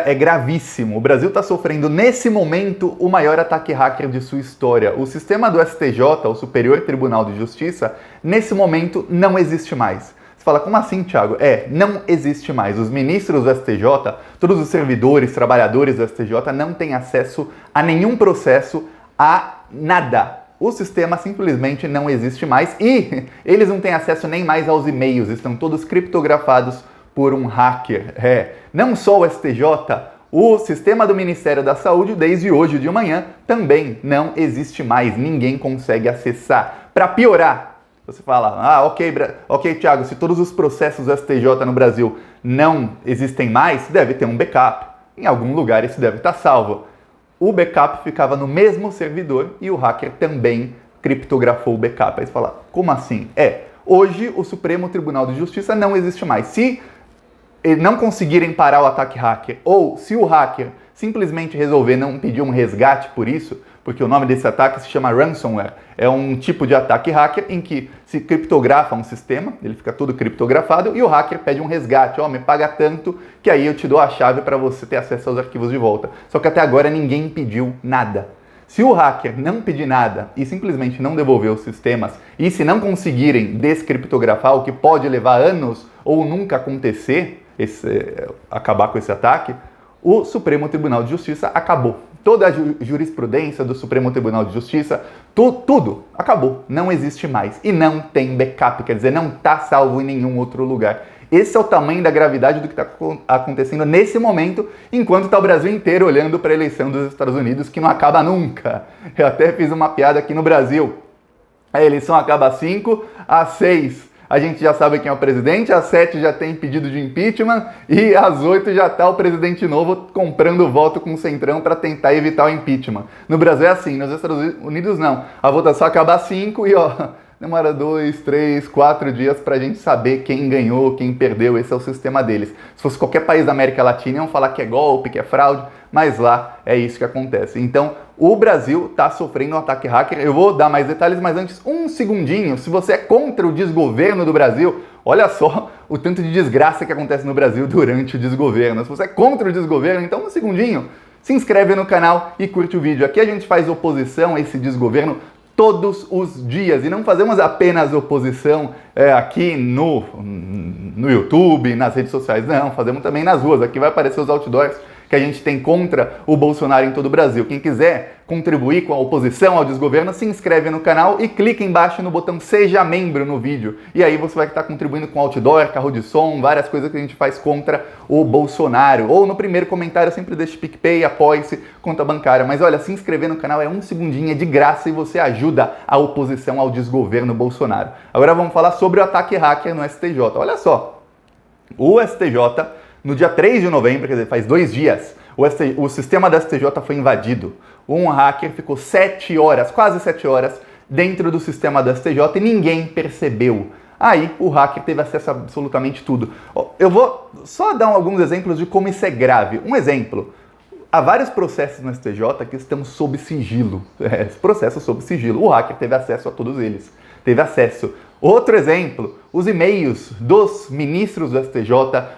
É gravíssimo. O Brasil está sofrendo, nesse momento, o maior ataque hacker de sua história. O sistema do STJ, o Superior Tribunal de Justiça, nesse momento não existe mais. Você fala, como assim, Thiago? Não existe mais. Os ministros do STJ, todos os servidores, trabalhadores do STJ não têm acesso a nenhum processo, a nada. O sistema simplesmente não existe mais e eles não têm acesso nem mais aos e-mails, estão todos criptografados por um hacker. Não só o STJ, o sistema do Ministério da Saúde, desde hoje de manhã, também não existe mais. Ninguém consegue acessar. Para piorar, você fala, ok, Thiago, se todos os processos do STJ no Brasil não existem mais, deve ter um backup. Em algum lugar isso deve estar salvo. O backup ficava no mesmo servidor e o hacker também criptografou o backup. Aí você fala, como assim? Hoje o Supremo Tribunal de Justiça não existe mais. Se não conseguirem parar o ataque hacker, ou se o hacker simplesmente resolver não pedir um resgate por isso, porque o nome desse ataque se chama ransomware, é um tipo de ataque hacker em que se criptografa um sistema, ele fica todo criptografado, e o hacker pede um resgate, me paga tanto, que aí eu te dou a chave para você ter acesso aos arquivos de volta. Só que até agora ninguém pediu nada. Se o hacker não pedir nada e simplesmente não devolver os sistemas, e se não conseguirem descriptografar, o que pode levar anos ou nunca acontecer, acabar com esse ataque, o Supremo Tribunal de Justiça acabou. Toda a jurisprudência do Supremo Tribunal de Justiça, tudo acabou, não existe mais. E não tem backup, quer dizer, não está salvo em nenhum outro lugar. Esse é o tamanho da gravidade do que está acontecendo nesse momento, enquanto está o Brasil inteiro olhando para a eleição dos Estados Unidos, que não acaba nunca. Eu até fiz uma piada aqui no Brasil. A eleição acaba às 5, às 6 a gente já sabe quem é o presidente, às 7 já tem pedido de impeachment e às 8 já está o presidente novo comprando voto com o Centrão para tentar evitar o impeachment. No Brasil é assim, nos Estados Unidos não. A votação acaba às 5 e demora 2, 3, 4 dias para a gente saber quem ganhou, quem perdeu. Esse é o sistema deles. Se fosse qualquer país da América Latina, iam falar que é golpe, que é fraude, mas lá é isso que acontece. Então, o Brasil está sofrendo um ataque hacker. Eu vou dar mais detalhes, mas antes, um segundinho. Se você é contra o desgoverno do Brasil, olha só o tanto de desgraça que acontece no Brasil durante o desgoverno. Se você é contra o desgoverno, então um segundinho, se inscreve no canal e curte o vídeo. Aqui a gente faz oposição a esse desgoverno todos os dias. E não fazemos apenas oposição aqui no YouTube, nas redes sociais. Não, fazemos também nas ruas. Aqui vai aparecer os outdoors que a gente tem contra o Bolsonaro em todo o Brasil. Quem quiser contribuir com a oposição ao desgoverno, se inscreve no canal e clica embaixo no botão Seja Membro no vídeo. E aí você vai estar contribuindo com outdoor, carro de som, várias coisas que a gente faz contra o Bolsonaro. Ou no primeiro comentário sempre deixe PicPay, apoie-se, conta bancária. Mas olha, se inscrever no canal é um segundinho, é de graça e você ajuda a oposição ao desgoverno Bolsonaro. Agora vamos falar sobre o ataque hacker no STJ. Olha só, o STJ... No dia 3 de novembro, quer dizer, faz 2 dias, o sistema da STJ foi invadido. Um hacker ficou 7 horas, quase 7 horas, dentro do sistema da STJ e ninguém percebeu. Aí o hacker teve acesso a absolutamente tudo. Eu vou só dar alguns exemplos de como isso é grave. Um exemplo, há vários processos no STJ que estão sob sigilo. Processos sob sigilo. O hacker teve acesso a todos eles. Teve acesso. Outro exemplo, os e-mails dos ministros do STJ,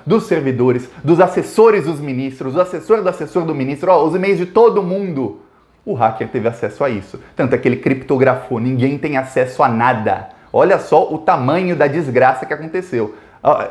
dos servidores, dos assessores dos ministros, do assessor do ministro, os e-mails de todo mundo. O hacker teve acesso a isso. Tanto é que ele criptografou, ninguém tem acesso a nada. Olha só o tamanho da desgraça que aconteceu.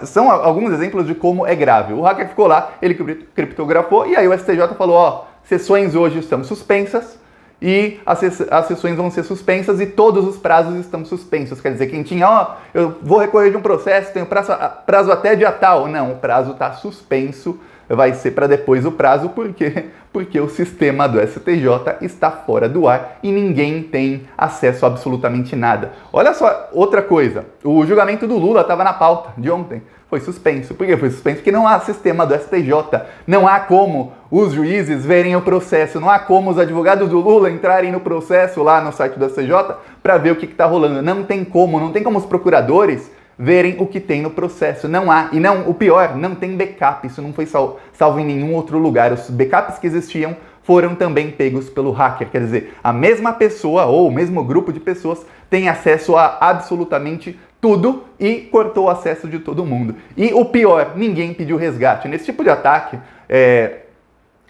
São alguns exemplos de como é grave. O hacker ficou lá, ele criptografou e aí o STJ falou, sessões hoje estão suspensas, e as sessões vão ser suspensas e todos os prazos estão suspensos. Quer dizer, quem tinha, eu vou recorrer de um processo, tenho prazo até dia tal. Não, o prazo está suspenso, vai ser para depois o prazo, porque o sistema do STJ está fora do ar e ninguém tem acesso a absolutamente nada. Olha só, outra coisa, o julgamento do Lula estava na pauta de ontem. Foi suspenso. Por que foi suspenso? Porque não há sistema do STJ. Não há como os juízes verem o processo. Não há como os advogados do Lula entrarem no processo lá no site do STJ para ver o que está rolando. Não tem como os procuradores verem o que tem no processo. Não há. E não, o pior, não tem backup. Isso não foi salvo em nenhum outro lugar. Os backups que existiam foram também pegos pelo hacker. Quer dizer, a mesma pessoa ou o mesmo grupo de pessoas tem acesso a absolutamente tudo e cortou o acesso de todo mundo. E o pior, ninguém pediu resgate. Nesse tipo de ataque,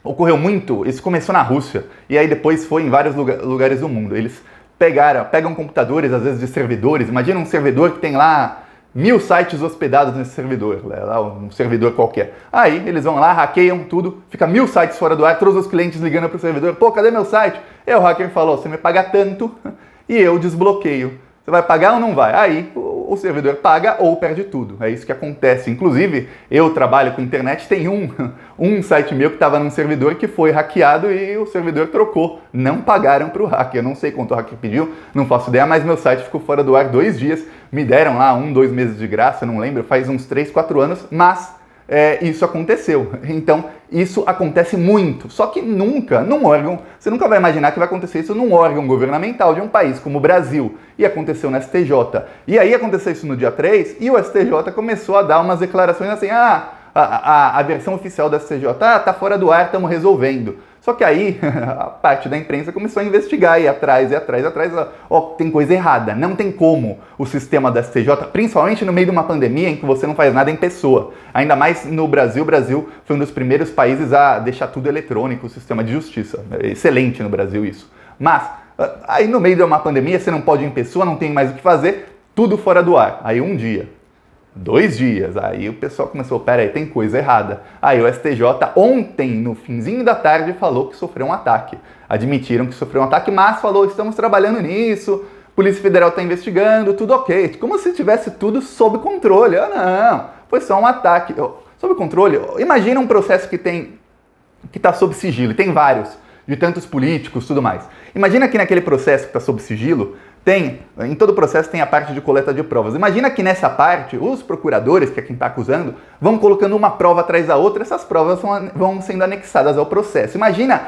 ocorreu muito, isso começou na Rússia, e aí depois foi em vários lugares do mundo. Eles pegam computadores, às vezes de servidores, imagina um servidor que tem lá 1000 sites hospedados nesse servidor, lá um servidor qualquer. Aí eles vão lá, hackeiam tudo, fica 1000 sites fora do ar, todos os clientes ligando para o servidor, pô, cadê meu site? E o hacker falou, você me paga tanto e eu desbloqueio. Você vai pagar ou não vai? Aí o servidor paga ou perde tudo. É isso que acontece. Inclusive, eu trabalho com internet, tem um site meu que estava num servidor que foi hackeado e o servidor trocou. Não pagaram para o hacker. Eu não sei quanto o hacker pediu, não faço ideia, mas meu site ficou fora do ar 2 dias. Me deram lá 2 meses de graça, não lembro, faz uns 3, 4 anos, mas isso aconteceu. Então, isso acontece muito. Só que nunca, num órgão, você nunca vai imaginar que vai acontecer isso num órgão governamental de um país como o Brasil. E aconteceu no STJ. E aí aconteceu isso no dia 3 e o STJ começou a dar umas declarações assim, a versão oficial do STJ, tá fora do ar, estamos resolvendo. Só que aí a parte da imprensa começou a investigar, e atrás, tem coisa errada. Não tem como o sistema da STJ, principalmente no meio de uma pandemia em que você não faz nada em pessoa. Ainda mais no Brasil. O Brasil foi um dos primeiros países a deixar tudo eletrônico, o sistema de justiça. É excelente no Brasil isso. Mas aí no meio de uma pandemia você não pode ir em pessoa, não tem mais o que fazer, tudo fora do ar. Aí 1 dia. 2 dias, aí o pessoal começou, peraí, tem coisa errada. Aí o STJ ontem, no finzinho da tarde, falou que sofreu um ataque. Admitiram que sofreu um ataque, mas falou, estamos trabalhando nisso, Polícia Federal está investigando, tudo ok. Como se tivesse tudo sob controle. Não, foi só um ataque. Sob controle, imagina um processo que está sob sigilo, e tem vários, de tantos políticos, tudo mais. Imagina que naquele processo que está sob sigilo, em todo o processo tem a parte de coleta de provas. Imagina que nessa parte, os procuradores, que é quem está acusando, vão colocando uma prova atrás da outra, essas provas vão sendo anexadas ao processo. Imagina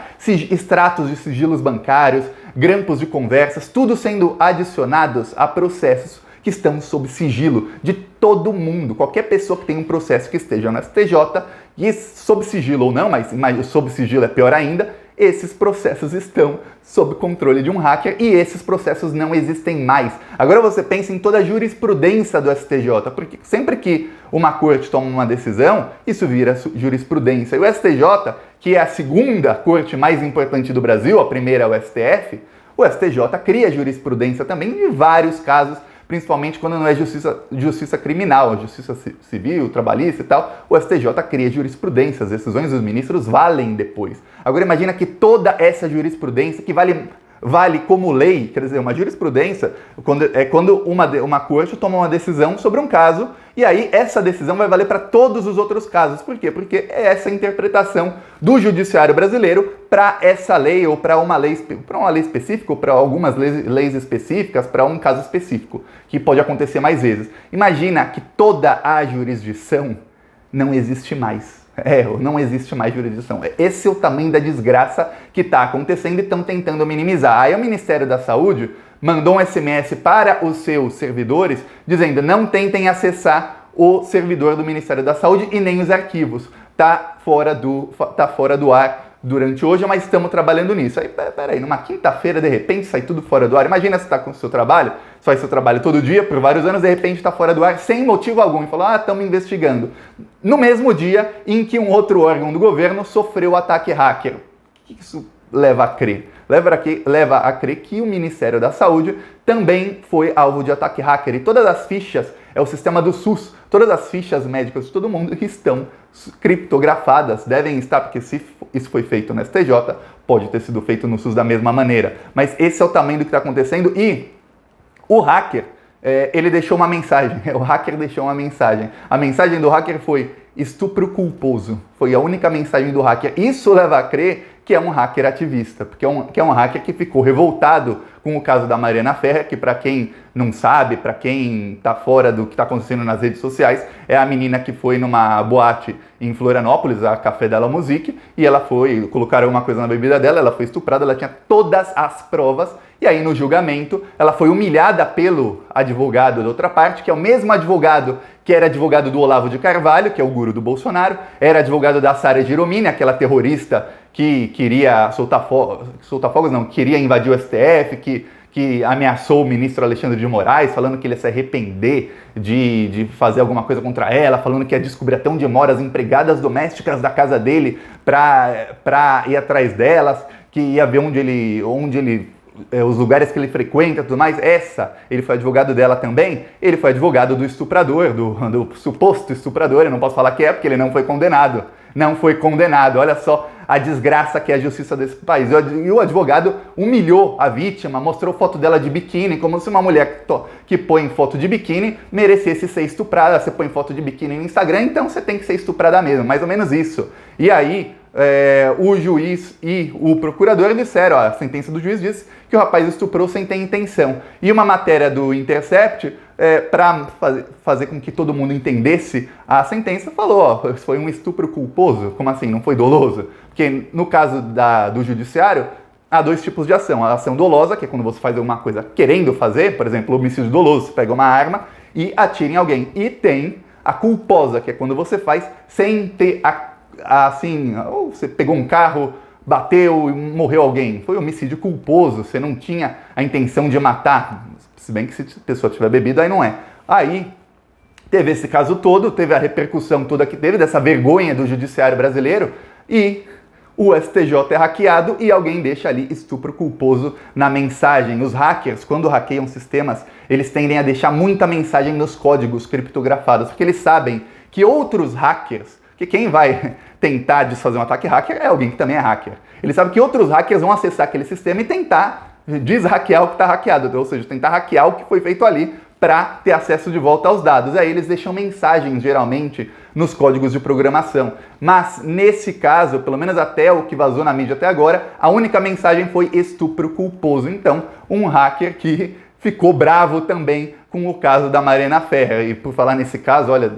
extratos de sigilos bancários, grampos de conversas, tudo sendo adicionados a processos que estão sob sigilo de todo mundo. Qualquer pessoa que tem um processo que esteja no STJ, e sob sigilo ou não, mas sob sigilo é pior ainda, esses processos estão sob controle de um hacker e esses processos não existem mais. Agora você pensa em toda a jurisprudência do STJ, porque sempre que uma corte toma uma decisão, isso vira jurisprudência. E o STJ, que é a segunda corte mais importante do Brasil, a primeira é o STF, o STJ cria jurisprudência também de vários casos, principalmente quando não é justiça criminal, a justiça civil, trabalhista e tal, o STJ cria jurisprudência, as decisões dos ministros valem depois. Agora imagina que toda essa jurisprudência, que vale como lei, quer dizer, uma jurisprudência, quando uma corte toma uma decisão sobre um caso, e aí essa decisão vai valer para todos os outros casos. Por quê? Porque é essa interpretação do judiciário brasileiro para essa lei, ou para uma lei específica, ou para algumas leis específicas, para um caso específico, que pode acontecer mais vezes. Imagina que toda a jurisdição não existe mais. Não existe mais jurisdição. Esse é o tamanho da desgraça que está acontecendo e estão tentando minimizar. Aí o Ministério da Saúde mandou um SMS para os seus servidores dizendo: não tentem acessar o servidor do Ministério da Saúde e nem os arquivos. Tá fora do ar durante hoje, mas estamos trabalhando nisso. Aí, peraí, numa quinta-feira, de repente, sai tudo fora do ar. Imagina se está com o seu trabalho, faz seu trabalho todo dia, por vários anos, de repente está fora do ar, sem motivo algum, e fala, estamos investigando. No mesmo dia em que um outro órgão do governo sofreu ataque hacker. O que isso leva a crer? Leva a crer que o Ministério da Saúde também foi alvo de ataque hacker. E todas as fichas, é o sistema do SUS, todas as fichas médicas de todo mundo que estão criptografadas, devem estar, porque se isso foi feito no STJ, pode ter sido feito no SUS da mesma maneira. Mas esse é o tamanho do que está acontecendo e o hacker, ele deixou uma mensagem, o hacker deixou uma mensagem. A mensagem do hacker foi estupro culposo, foi a única mensagem do hacker. Isso leva a crer que é um hacker ativista, porque é um hacker que ficou revoltado com o caso da Mariana Ferrer, que para quem não sabe, para quem está fora do que está acontecendo nas redes sociais, é a menina que foi numa boate em Florianópolis, a Café Della Musique, e colocaram uma coisa na bebida dela, ela foi estuprada, ela tinha todas as provas, e aí no julgamento ela foi humilhada pelo advogado da outra parte, que é o mesmo advogado que era advogado do Olavo de Carvalho, que é o guru do Bolsonaro, era advogado da Sara Giromini, aquela terrorista que queria queria invadir o STF, que que ameaçou o ministro Alexandre de Moraes, falando que ele ia se arrepender de fazer alguma coisa contra ela, falando que ia descobrir até onde moram as empregadas domésticas da casa dele para ir atrás delas, que ia ver os lugares que ele frequenta e tudo mais. Ele foi advogado dela também. Ele foi advogado do estuprador, do suposto estuprador. Eu não posso falar que é, porque ele não foi condenado. Não foi condenado. Olha só a desgraça que é a justiça desse país. E o advogado humilhou a vítima, mostrou foto dela de biquíni, como se uma mulher que põe foto de biquíni merecesse ser estuprada. Você põe foto de biquíni no Instagram, então você tem que ser estuprada mesmo. Mais ou menos isso. E aí, o juiz e o procurador disseram, a sentença do juiz diz que o rapaz estuprou sem ter intenção. E uma matéria do Intercept, para fazer com que todo mundo entendesse a sentença, falou, foi um estupro culposo. Como assim? Não foi doloso? Porque no caso do judiciário, há dois tipos de ação. A ação dolosa, que é quando você faz alguma coisa querendo fazer, por exemplo, homicídio doloso, você pega uma arma e atira em alguém. E tem a culposa, que é quando você faz sem ter assim, ou você pegou um carro, bateu e morreu alguém. Foi homicídio culposo, você não tinha a intenção de matar. Se bem que se a pessoa tiver bebido, aí não é. Aí teve esse caso todo, teve a repercussão toda que teve, dessa vergonha do judiciário brasileiro, e o STJ é hackeado e alguém deixa ali estupro culposo na mensagem. Os hackers, quando hackeiam sistemas, eles tendem a deixar muita mensagem nos códigos criptografados, porque eles sabem que outros hackers, que quem vai tentar desfazer um ataque hacker é alguém que também é hacker. Ele sabe que outros hackers vão acessar aquele sistema e tentar deshackear o que está hackeado, ou seja, tentar hackear o que foi feito ali para ter acesso de volta aos dados. Aí eles deixam mensagens, geralmente, nos códigos de programação. Mas, nesse caso, pelo menos até o que vazou na mídia até agora, a única mensagem foi estupro culposo. Então, um hacker que ficou bravo também com o caso da Mariana Ferrer. E por falar nesse caso, olha,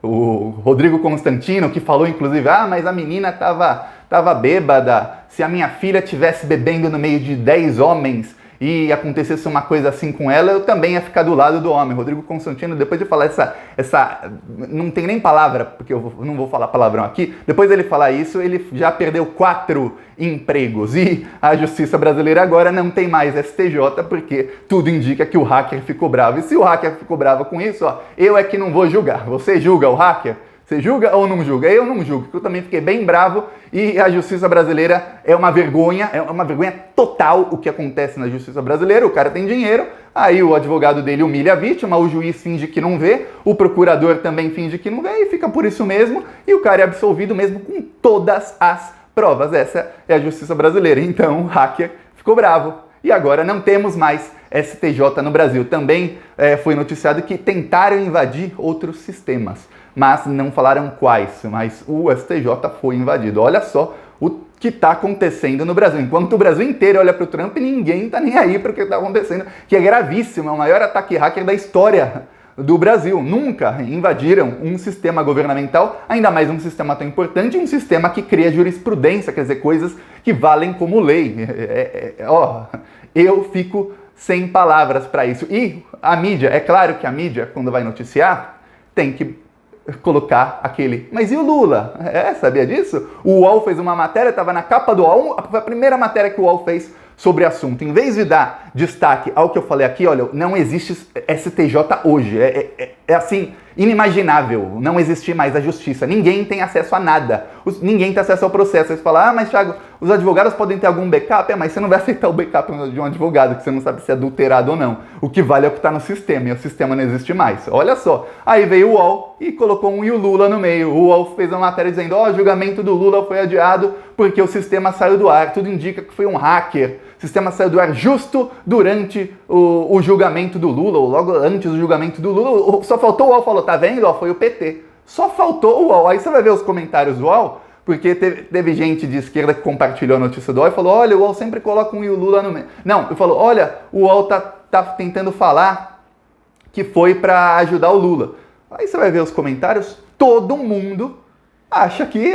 o Rodrigo Constantino, que falou inclusive, mas a menina tava bêbada, se a minha filha tivesse bebendo no meio de 10 homens e acontecesse uma coisa assim com ela, eu também ia ficar do lado do homem. Rodrigo Constantino, depois de falar não tem nem palavra, porque eu não vou falar palavrão aqui, depois dele falar isso, ele já perdeu 4 empregos. E a justiça brasileira agora não tem mais STJ, porque tudo indica que o hacker ficou bravo. E se o hacker ficou bravo com isso, eu é que não vou julgar. Você julga o hacker? Você julga ou não julga? Eu não julgo, porque eu também fiquei bem bravo e a justiça brasileira é uma vergonha total o que acontece na justiça brasileira. O cara tem dinheiro, aí o advogado dele humilha a vítima, o juiz finge que não vê, o procurador também finge que não vê e fica por isso mesmo, e o cara é absolvido mesmo com todas as provas. Essa é a justiça brasileira. Então o hacker ficou bravo. E agora não temos mais STJ no Brasil. Também foi noticiado que tentaram invadir outros sistemas, mas não falaram quais, mas o STJ foi invadido. Olha só o que está acontecendo no Brasil. Enquanto o Brasil inteiro olha para o Trump, ninguém está nem aí para o que está acontecendo, que é gravíssimo, é o maior ataque hacker da história do Brasil. Nunca invadiram um sistema governamental, ainda mais um sistema tão importante, um sistema que cria jurisprudência, quer dizer, coisas que valem como lei. Eu fico sem palavras para isso. E a mídia, é claro que a mídia, quando vai noticiar, tem que colocar aquele, mas e o Lula? Sabia disso? O UOL fez uma matéria, estava na capa do UOL, a primeira matéria que o UOL fez sobre o assunto. Em vez de dar destaque ao que eu falei aqui, olha, não existe STJ hoje. É assim, inimaginável não existir mais a justiça. Ninguém tem acesso a nada. Ninguém tem acesso ao processo. Aí você fala, mas Thiago, os advogados podem ter algum backup? Mas você não vai aceitar o backup de um advogado, que você não sabe se é adulterado ou não. O que vale é o que está no sistema, e o sistema não existe mais. Olha só. Aí veio o UOL e colocou um e o Lula no meio. O UOL fez uma matéria dizendo, o julgamento do Lula foi adiado porque o sistema saiu do ar. Tudo indica que foi um hacker. O sistema saiu do ar justo durante o julgamento do Lula, ou logo antes do julgamento do Lula. Só faltou o UOL, falou, tá vendo? Foi o PT. Só faltou o UOL. Aí você vai ver os comentários do UOL, porque teve gente de esquerda que compartilhou a notícia do UOL e falou, olha, o UOL sempre coloca um e o Lula no meio. Não, ele falou, olha, o UOL tá tentando falar que foi para ajudar o Lula. Aí você vai ver os comentários, todo mundo acha que,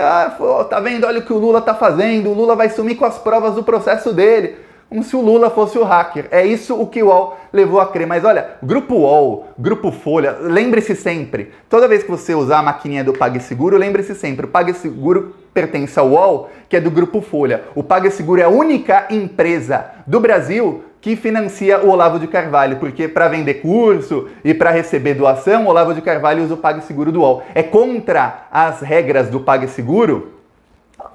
tá vendo, olha o que o Lula tá fazendo, o Lula vai sumir com as provas do processo dele. Como se o Lula fosse o hacker. É isso o que o UOL levou a crer. Mas olha, Grupo UOL, Grupo Folha, lembre-se sempre, toda vez que você usar a maquininha do PagSeguro, lembre-se sempre, o PagSeguro pertence ao UOL, que é do Grupo Folha. O PagSeguro é a única empresa do Brasil que financia o Olavo de Carvalho, porque para vender curso e para receber doação, o Olavo de Carvalho usa o PagSeguro do UOL. É contra as regras do PagSeguro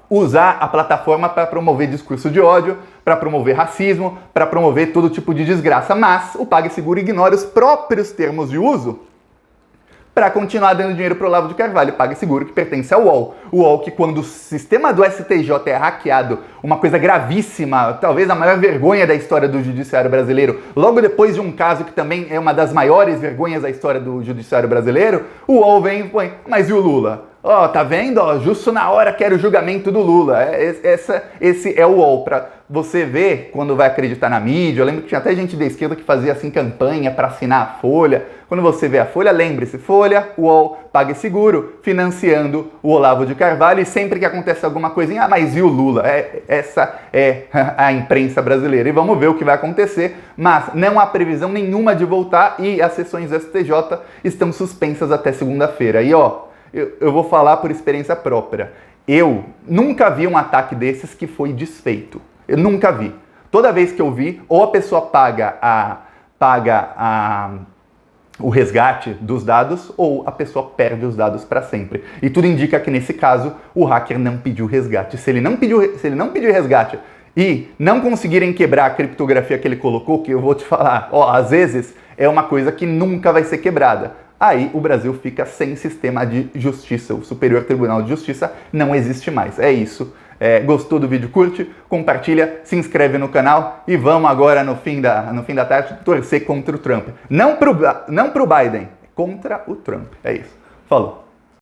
usar a plataforma para promover discurso de ódio, para promover racismo, para promover todo tipo de desgraça. Mas o PagSeguro ignora os próprios termos de uso para continuar dando dinheiro para o Olavo de Carvalho. PagSeguro que pertence ao UOL. O UOL que, quando o sistema do STJ é hackeado, uma coisa gravíssima, talvez a maior vergonha da história do judiciário brasileiro, logo depois de um caso que também é uma das maiores vergonhas da história do judiciário brasileiro, o UOL vem e põe, mas e o Lula? Ó, tá vendo? Ó, justo na hora que era o julgamento do Lula. Esse é o UOL. Pra você ver quando vai acreditar na mídia. Eu lembro que tinha até gente da esquerda que fazia assim campanha para assinar a Folha. Quando você vê a Folha, lembre-se, Folha, UOL, PagSeguro, financiando o Olavo de Carvalho. E sempre que acontece alguma coisinha, mas e o Lula? Essa é a imprensa brasileira. E vamos ver o que vai acontecer. Mas não há previsão nenhuma de voltar e as sessões do STJ estão suspensas até segunda-feira. E ó, eu vou falar por experiência própria. Eu nunca vi um ataque desses que foi desfeito. Eu nunca vi. Toda vez que eu vi, ou a pessoa paga o resgate dos dados, ou a pessoa perde os dados para sempre. E tudo indica que, nesse caso, o hacker não pediu resgate. Se ele não pediu resgate e não conseguirem quebrar a criptografia que ele colocou, que eu vou te falar, ó, às vezes é uma coisa que nunca vai ser quebrada. Aí o Brasil fica sem sistema de justiça. O Superior Tribunal de Justiça não existe mais. É isso. Gostou do vídeo? Curte, compartilha, se inscreve no canal e vamos agora no fim da tarde torcer contra o Trump. Não pro Biden, contra o Trump. É isso. Falou.